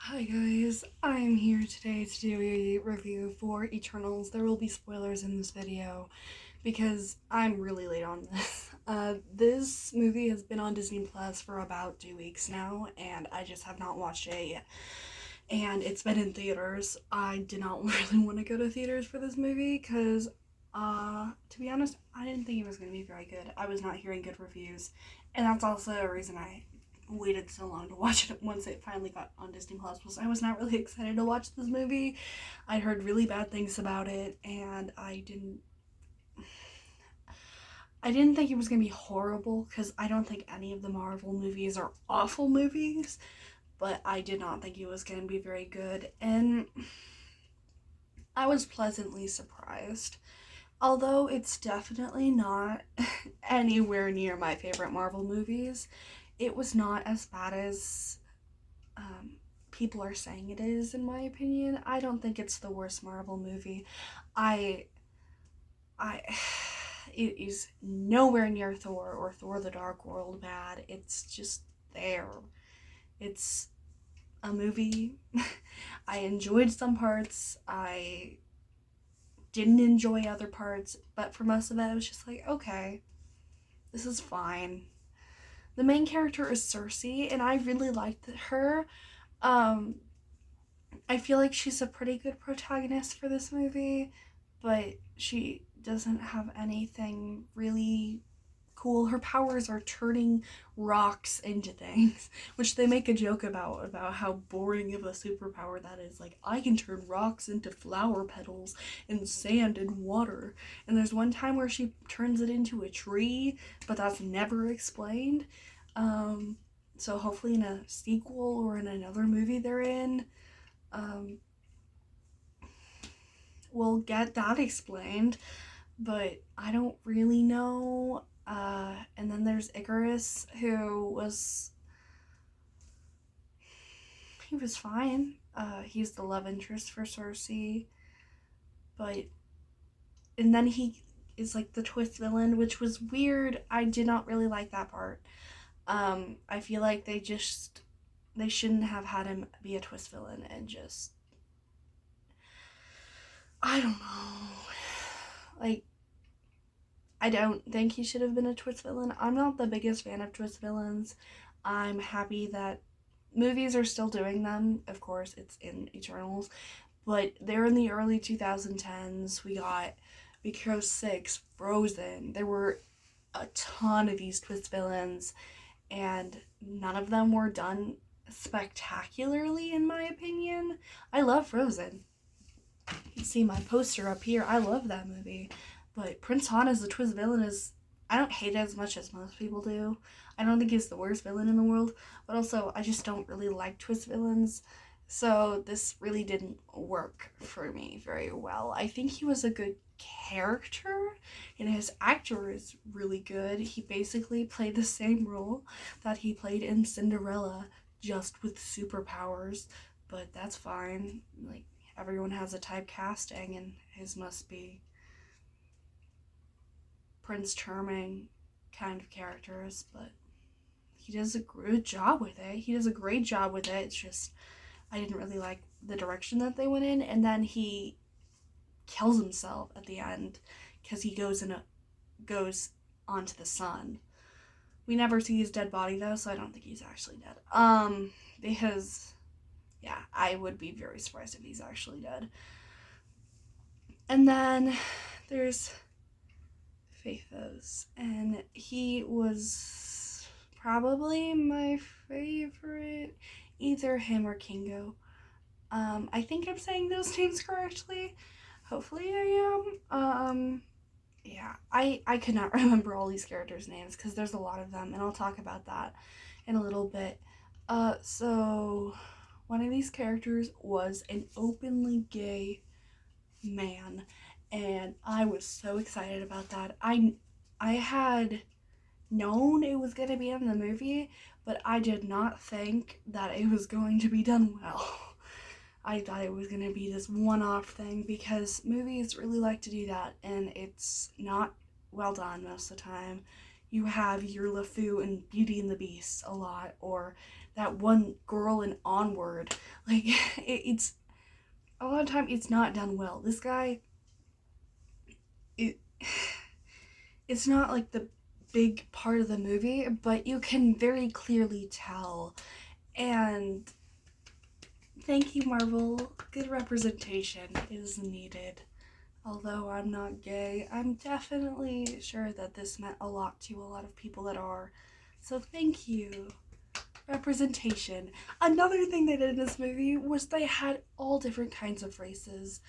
Hi guys, I'm here today to do a review for Eternals. There will be spoilers in this video because I'm really late on this. This movie has been on Disney Plus for about 2 weeks now, and I just have not watched it yet. And it's been in theaters. I did not really want to go to theaters for this movie because, to be honest, I didn't think it was going to be very good. I was not hearing good reviews, and that's also a reason I waited so long to watch it once it finally got on Disney Plus. Was I was not really excited to watch this movie. I'd heard really bad things about it, and I didn't think it was gonna be horrible because I don't think any of the Marvel movies are awful movies, but I did not think it was gonna be very good, and I was pleasantly surprised. Although it's definitely not anywhere near my favorite Marvel movies, it was not as bad as people are saying it is, in my opinion. I don't think it's the worst Marvel movie. I I it is nowhere near Thor or Thor the Dark World bad. It's just there. It's a movie. I enjoyed some parts. I didn't enjoy other parts, but for most of it I was just like, okay, this is fine. The main character is Cersei, and I really liked her. Um, I feel like she's a pretty good protagonist for this movie, but she doesn't have anything really cool. Her powers are turning rocks into things, which they make a joke about how boring of a superpower that is. Like, I can turn rocks into flower petals and sand and water. And there's one time where she turns it into a tree, but that's never explained. Um, so hopefully in a sequel or in another movie they're in, um, we'll get that explained, but I don't really know. And then there's Icarus, he was fine. He's the love interest for Cersei, but and then he is like the twist villain, which was weird. I did not really like that part. I feel like they shouldn't have had him be a twist villain and just, I don't know. Like, I don't think he should have been a twist villain. I'm not the biggest fan of twist villains. I'm happy that movies are still doing them. Of course, it's in Eternals, but they're in the early 2010s. We got Icarus 6, Frozen. There were a ton of these twist villains, and none of them were done spectacularly, in my opinion. I love Frozen. You can see my poster up here. I love that movie. But Prince Han as the twist villain is, I don't hate it as much as most people do. I don't think he's the worst villain in the world, but also I just don't really like twist villains. So this really didn't work for me very well. I think he was a good character, and his actor is really good. He basically played the same role that he played in Cinderella, just with superpowers, but that's fine. Like, everyone has a typecasting, and his must be Prince Charming kind of characters, but he does a good job with it. He does a great job with it. It's just, I didn't really like the direction that they went in, and then he kills himself at the end because he goes onto the sun. We never see his dead body though, so I don't think he's actually dead. Because yeah, I would be very surprised if he's actually dead. And then there's Phaethos, and he was probably my favorite, either him or Kingo. I think I'm saying those names correctly. Hopefully I am. Yeah, I could not remember all these characters' names because there's a lot of them, and I'll talk about that in a little bit. So one of these characters was an openly gay man, and I was so excited about that. I had known it was going to be in the movie, but I did not think that it was going to be done well. I thought it was going to be this one-off thing because movies really like to do that, and it's not well done most of the time. you have your LeFou in Beauty and the Beast a lot, or that one girl in Onward. Like, it's a lot of time it's not done well. This guy, it it's not like the big part of the movie, but you can very clearly tell. And thank you, Marvel. Good representation is needed. Although I'm not gay, I'm definitely sure that this meant a lot to a lot of people that are. So thank you. Representation. Another thing they did in this movie was they had all different kinds of races,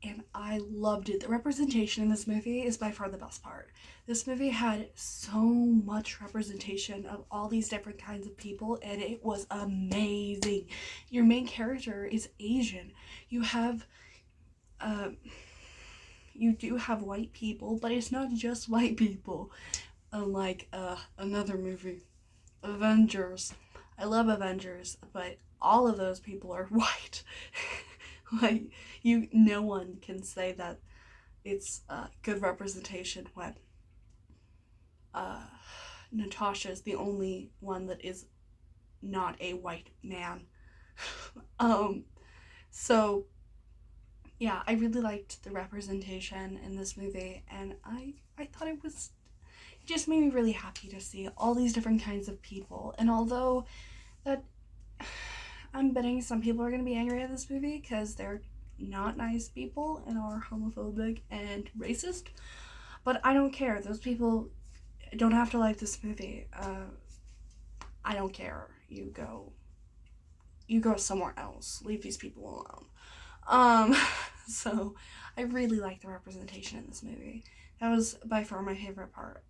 and I loved it. The representation in this movie is by far the best part. This movie had so much representation of all these different kinds of people, and it was amazing. Your main character is Asian. You do have white people, but it's not just white people. Unlike another movie, Avengers. I love Avengers, but all of those people are white. Like, no one can say that it's good representation when Natasha's the only one that is not a white man. So yeah, I really liked the representation in this movie, and I thought it just made me really happy to see all these different kinds of people. And although that I'm betting some people are going to be angry at this movie because they're not nice people and are homophobic and racist, but I don't care. Those people don't have to like this movie. I don't care. You go somewhere else. Leave these people alone. So I really like the representation in this movie. That was by far my favorite part.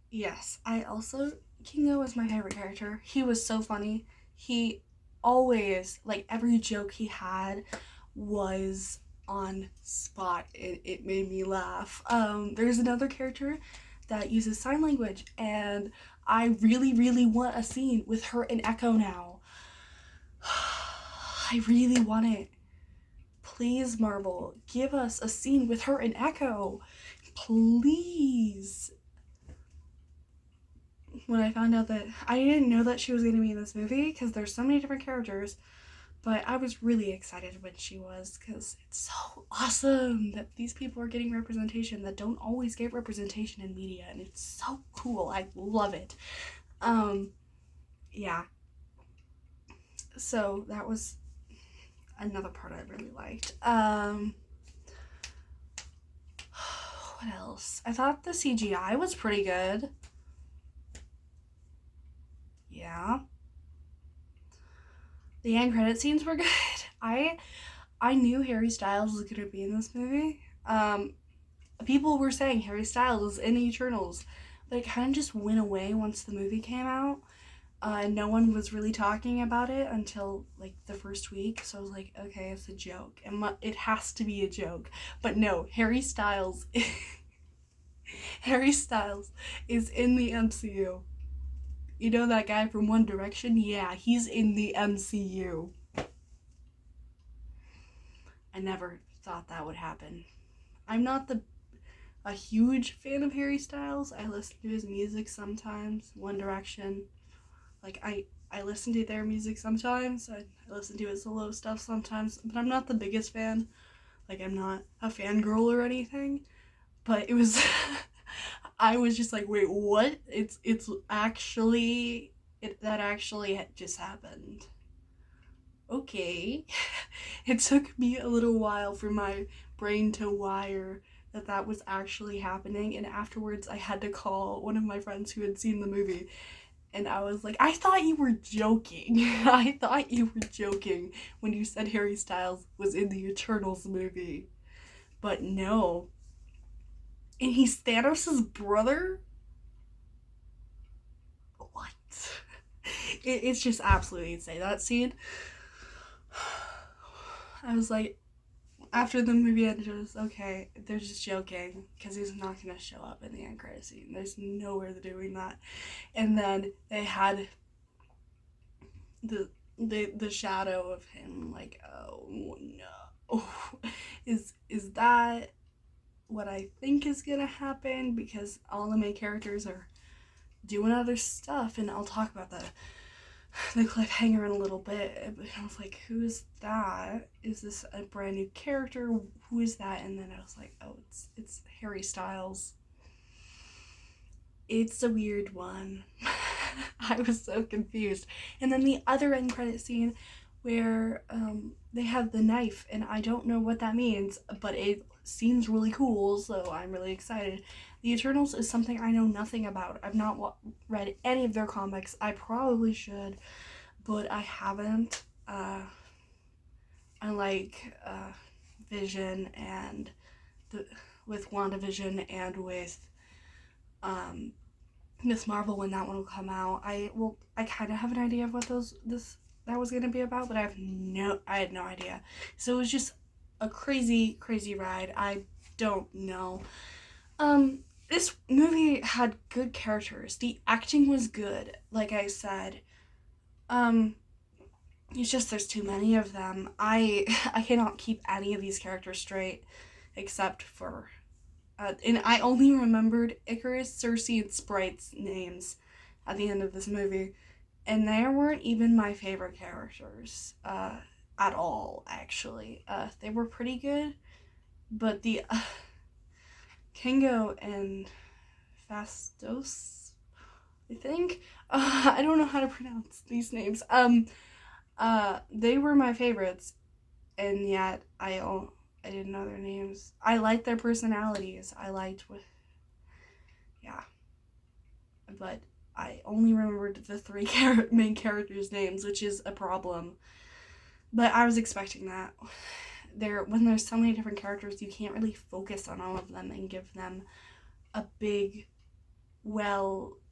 Yes, I also, Kingo was my favorite character. He was so funny. He always, like, every joke he had was on spot. It made me laugh. There's another character that uses sign language, and I really, really want a scene with her and Echo now. I really want it. Please, Marvel, give us a scene with her and Echo. Please. When I found out that, I didn't know that she was going to be in this movie because there's so many different characters, but I was really excited when she was, because it's so awesome that these people are getting representation that don't always get representation in media, and it's so cool. I love it. Yeah. So that was another part I really liked. What else? I thought the CGI was pretty good. Yeah. The end credit scenes were good. I knew Harry Styles was gonna be in this movie. People were saying Harry Styles is in Eternals, but it kind of just went away once the movie came out. And no one was really talking about it until like the first week. So I was like, okay, it's a joke. It has to be a joke. But no, Harry Styles Harry Styles is in the MCU. You know that guy from One Direction? Yeah, he's in the MCU. I never thought that would happen. I'm not a huge fan of Harry Styles. I listen to his music sometimes. One Direction. Like, I listen to their music sometimes. I listen to his solo stuff sometimes. But I'm not the biggest fan. Like, I'm not a fangirl or anything. But it was... I was just like, wait, what? It's actually... that actually just happened. Okay. It took me a little while for my brain to wire that was actually happening, and afterwards I had to call one of my friends who had seen the movie, and I was like, I thought you were joking. I thought you were joking when you said Harry Styles was in the Eternals movie. But no. And he's Thanos' brother? What? It's just absolutely insane. That scene, I was like, after the movie ended, it was okay, they're just joking because he's not going to show up in the end credit scene. There's nowhere they're doing that. And then they had the shadow of him, like, oh no. Is that what I think is gonna happen because all the main characters are doing other stuff, and I'll talk about the cliffhanger in a little bit. But I was like, who is that? Is this a brand new character? Who is that? And then I was like, oh, it's Harry Styles. It's a weird one. I was so confused. And then the other end credit scene where they have the knife, and I don't know what that means, but it seems really cool, so I'm really excited. The Eternals is something I know nothing about. I've not read any of their comics. I probably should, but I haven't. I like Vision and with WandaVision and with Miss Marvel when that one will come out. I kind of have an idea of what that was gonna be about, but I had no idea. So it was just a crazy ride. I don't know. This movie had good characters. The acting was good, like I said. It's just there's too many of them. I cannot keep any of these characters straight, except for and I only remembered Icarus, Cersei, and Sprite's names at the end of this movie. And they weren't even my favorite characters at all, actually. They were pretty good, but the Kingo and Fastos, I think. I don't know how to pronounce these names. They were my favorites, and yet I didn't know their names. I liked their personalities. But I only remembered the three main characters' names, which is a problem. But I was expecting that. When there's so many different characters, you can't really focus on all of them and give them a big, well-deserved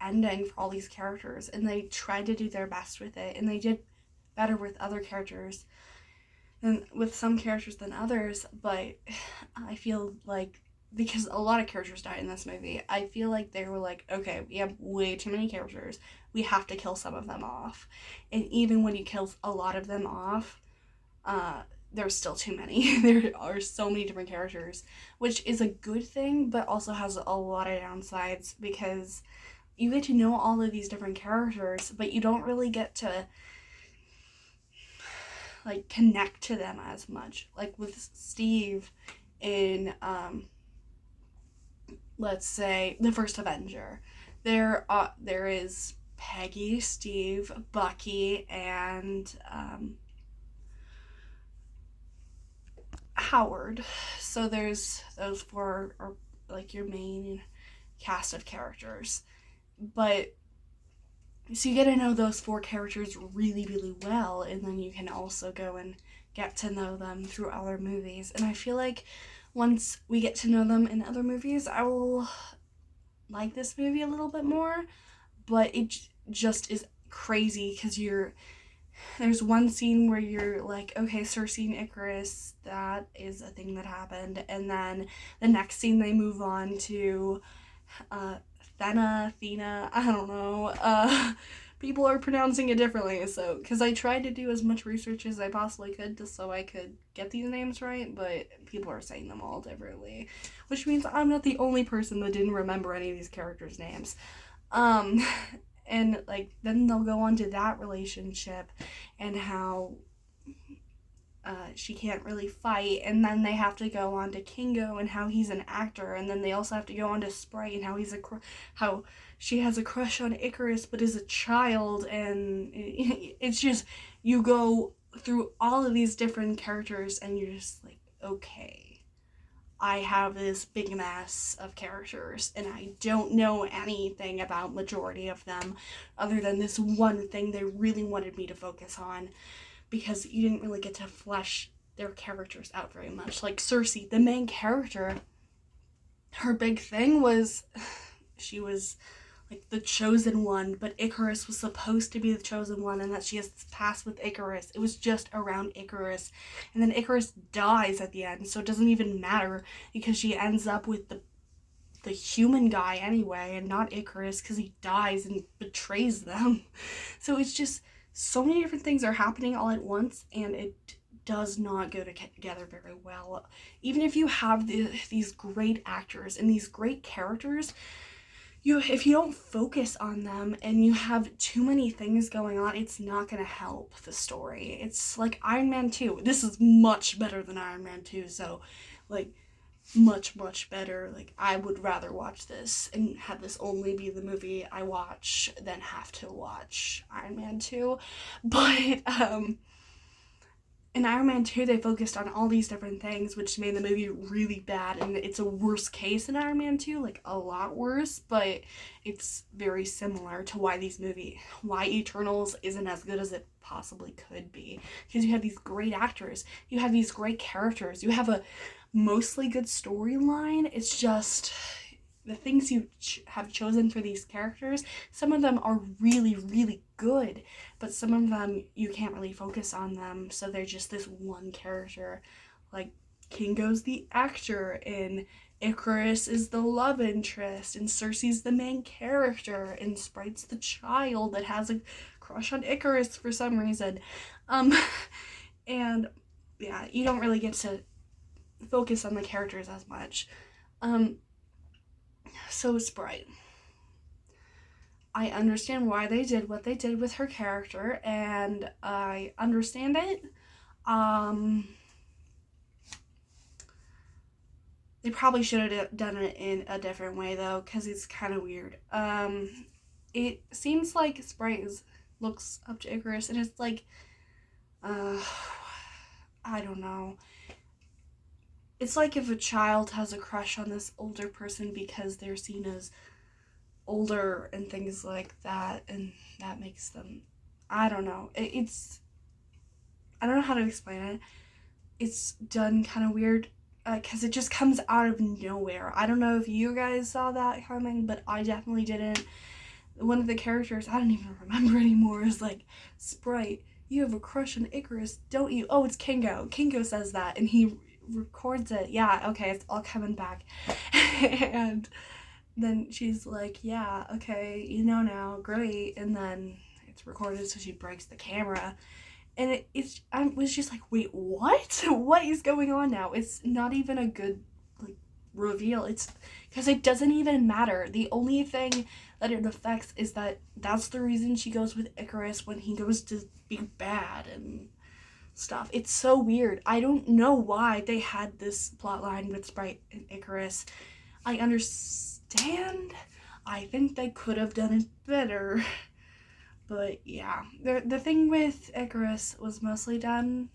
ending for all these characters. And they tried to do their best with it, and they did better with other characters than with some characters than others. But I feel like, because a lot of characters died in this movie, I feel like they were like, okay, we have way too many characters. We have to kill some of them off. And even when you kill a lot of them off, there's still too many. There are so many different characters, which is a good thing, but also has a lot of downsides, because you get to know all of these different characters, but you don't really get to like connect to them as much. Like with Steve in let's say the first Avenger, there is Peggy, Steve, Bucky, and Howard. So there's those four are like your main cast of characters. But so you get to know those four characters really, really well, and then you can also go and get to know them through other movies. And I feel like once we get to know them in other movies, I will like this movie a little bit more. But it just is crazy, because there's one scene where you're like, okay, Cersei and Icarus, that is a thing that happened. And then the next scene they move on to Thena, I don't know. People are pronouncing it differently, so, because I tried to do as much research as I possibly could just so I could get these names right, but people are saying them all differently, which means I'm not the only person that didn't remember any of these characters' names. And like then they'll go on to that relationship and how she can't really fight, and then they have to go on to Kingo and how he's an actor, and then they also have to go on to Sprite and how how she has a crush on Icarus but is a child, and it's just, you go through all of these different characters and you're just like, okay, I have this big mess of characters and I don't know anything about majority of them other than this one thing they really wanted me to focus on, because you didn't really get to flesh their characters out very much. Like Cersei, the main character, her big thing was she was like the chosen one, but Icarus was supposed to be the chosen one, and that she has this past with Icarus. It was just around Icarus, and then Icarus dies at the end, so it doesn't even matter, because she ends up with the human guy anyway, and not Icarus, because he dies and betrays them. So it's just, so many different things are happening all at once, and it does not go together very well. Even if you have these great actors and these great characters, if you don't focus on them and you have too many things going on, it's not going to help the story. It's like Iron Man 2. This is much better than Iron Man 2, so, like, much, much better. Like, I would rather watch this and have this only be the movie I watch than have to watch Iron Man 2. But, in Iron Man 2, they focused on all these different things, which made the movie really bad, and it's a worse case in Iron Man 2, like, a lot worse, but it's very similar to why Eternals isn't as good as it possibly could be, because you have these great actors, you have these great characters, you have a mostly good storyline. It's just the things you have chosen for these characters, some of them are really, really good, but some of them you can't really focus on them, so they're just this one character. Like, Kingo's the actor, and Icarus is the love interest, and Cersei's the main character, and Sprite's the child that has a crush on Icarus for some reason. And yeah, you don't really get to focus on the characters as much. So Sprite, I understand why they did what they did with her character, and I understand it. They probably should have done it in a different way, though, because it's kind of weird. It seems like Sprite looks up to Icarus, and it's like, I don't know. It's like if a child has a crush on this older person because they're seen as older and things like that, and that makes them, I don't know. I don't know how to explain it. It's done kind of weird because it just comes out of nowhere. I don't know if you guys saw that coming, but I definitely didn't. One of the characters, I don't even remember anymore, is like, Sprite, you have a crush on Icarus, don't you? Oh, it's Kingo. Kingo says that, and he records it. Yeah, okay, it's all coming back. And then she's like, yeah, okay, you know now, great. And then it's recorded, so she breaks the camera. And I was just like, wait, what? What is going on now? It's not even a good, like, reveal. It's because it doesn't even matter. The only thing that it affects is that that's the reason she goes with Icarus when he goes to be bad and stuff. It's so weird. I don't know why they had this plot line with Sprite and Icarus. I understand. I think they could have done it better. But yeah, the thing with Icarus was mostly done,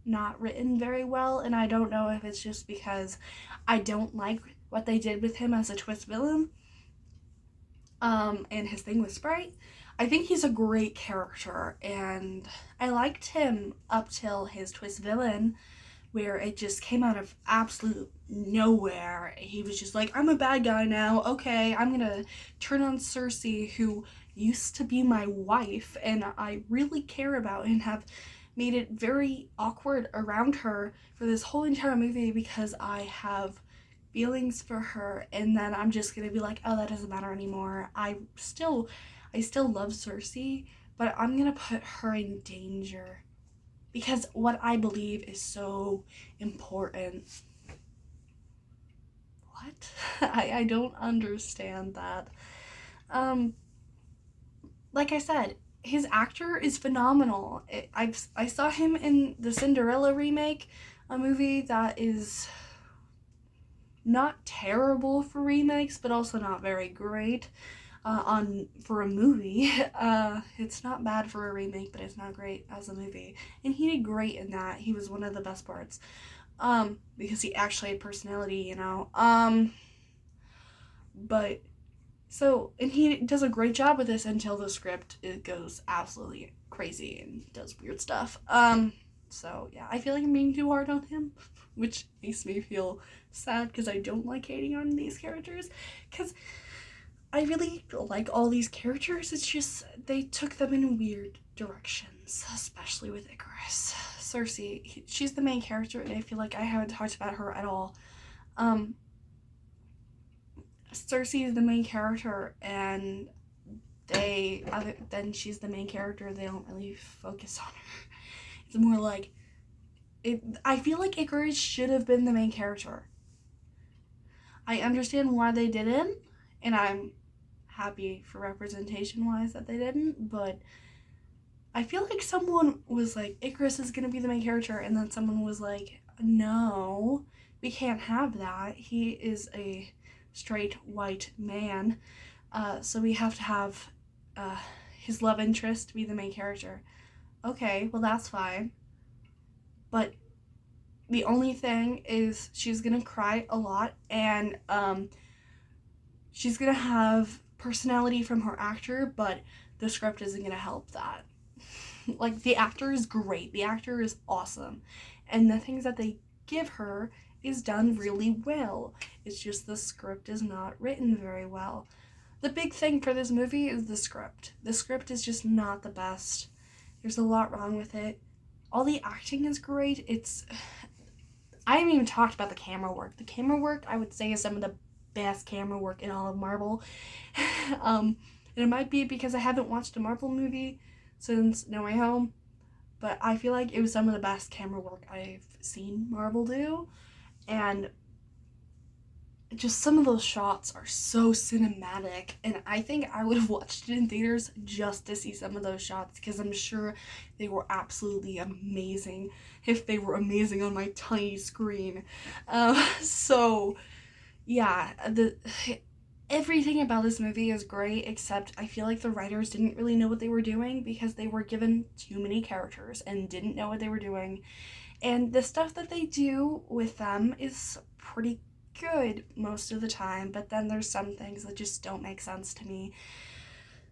not written very well, and I don't know if it's just because I don't like what they did with him as a twist villain, and his thing with Sprite. I think he's a great character, and I liked him up till his twist villain, where it just came out of absolute nowhere. He was just like, I'm a bad guy now, okay, I'm gonna turn on Cersei, who used to be my wife and I really care about, and have made it very awkward around her for this whole entire movie because I have feelings for her, and then I'm just gonna be like, oh, that doesn't matter anymore. I still love Cersei, but I'm gonna put her in danger because what I believe is so important. What? I don't understand that. Like I said, his actor is phenomenal. I saw him in the Cinderella remake, a movie that is not terrible for remakes, but also not very great for a movie. It's not bad for a remake, but it's not great as a movie. And he did great in that. He was one of the best parts. Because he actually had personality, you know. But so, and he does a great job with this until the script it goes absolutely crazy and does weird stuff. So yeah, I feel like I'm being too hard on him, which makes me feel sad because I don't like hating on these characters, because I really like all these characters. It's just they took them in weird directions, especially with Icarus. Cersei, she's the main character, and I feel like I haven't talked about her at all. Cersei is the main character, and then she's the main character, they don't really focus on her. It's more like I feel like Icarus should have been the main character. I understand why they didn't, and I'm happy for representation wise that they didn't, but I feel like someone was like, Icarus is gonna be the main character, and then someone was like, no, we can't have that. He is a straight white man, so we have to have his love interest be the main character. Okay, well, that's fine. But the only thing is, she's gonna cry a lot, and she's gonna have personality from her actor, but the script isn't gonna help that. Like, the actor is great, the actor is awesome, and the things that they give her is done really well. It's just the script is not written very well. The big thing for this movie is the script. The script is just not the best. There's a lot wrong with it. All the acting is great. I haven't even talked about the camera work. The camera work, I would say, is some of the best camera work in all of Marvel. And it might be because I haven't watched a Marvel movie since No Way Home, but I feel like it was some of the best camera work I've seen Marvel do. And just some of those shots are so cinematic, and I think I would have watched it in theaters just to see some of those shots, because I'm sure they were absolutely amazing if they were amazing on my tiny screen. So yeah, everything about this movie is great, except I feel like the writers didn't really know what they were doing, because they were given too many characters and didn't know what they were doing. And the stuff that they do with them is pretty good most of the time, but then there's some things that just don't make sense to me.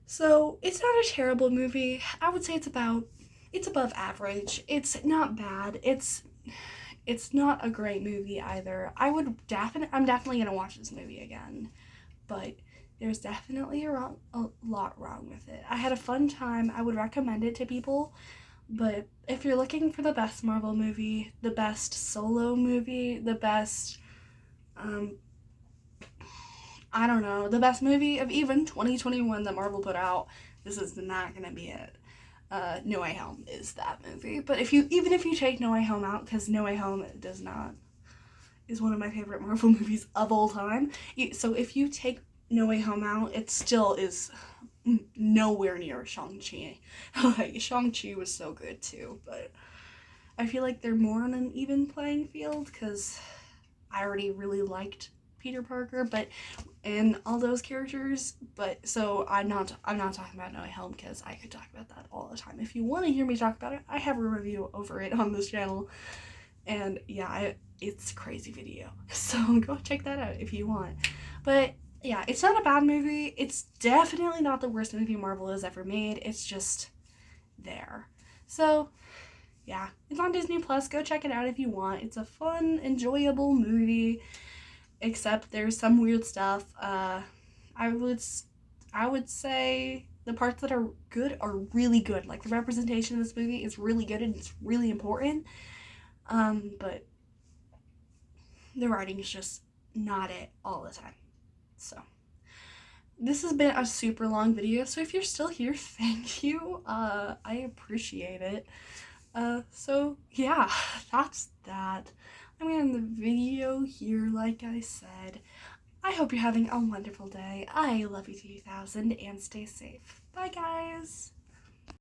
So it's not a terrible movie. I would say it's above average. It's not bad. It's not a great movie either. I'm definitely gonna watch this movie again, but there's definitely a lot wrong with it. I had a fun time. I would recommend it to people, but if you're looking for the best Marvel movie, the best solo movie, the best I don't know, the best movie of even 2021 that Marvel put out, this is not gonna be it. No Way Home is that movie. But if you take No Way Home out, because No Way Home is one of my favorite Marvel movies of all time. So if you take No Way Home out, it still is nowhere near Shang-Chi. Like, Shang-Chi was so good too, but I feel like they're more on an even playing field, because I already really liked Peter Parker, but and all those characters, but so I'm not talking about No Way Home, because I could talk about that all the time. If you want to hear me talk about it, I have a review over it on this channel, and yeah, it's a crazy video, so go check that out if you want. But yeah, it's not a bad movie. It's definitely not the worst movie Marvel has ever made. It's just there. So yeah, it's on Disney Plus. Go check it out if you want. It's a fun, enjoyable movie, except there's some weird stuff. I would say the parts that are good are really good. Like, the representation of this movie is really good and it's really important. But the writing is just not it all the time. So this has been a super long video, so if you're still here, thank you. I appreciate it. So yeah, that's that. I'm gonna end the video here, like I said. I hope you're having a wonderful day. I love you 3000, and stay safe. Bye, guys.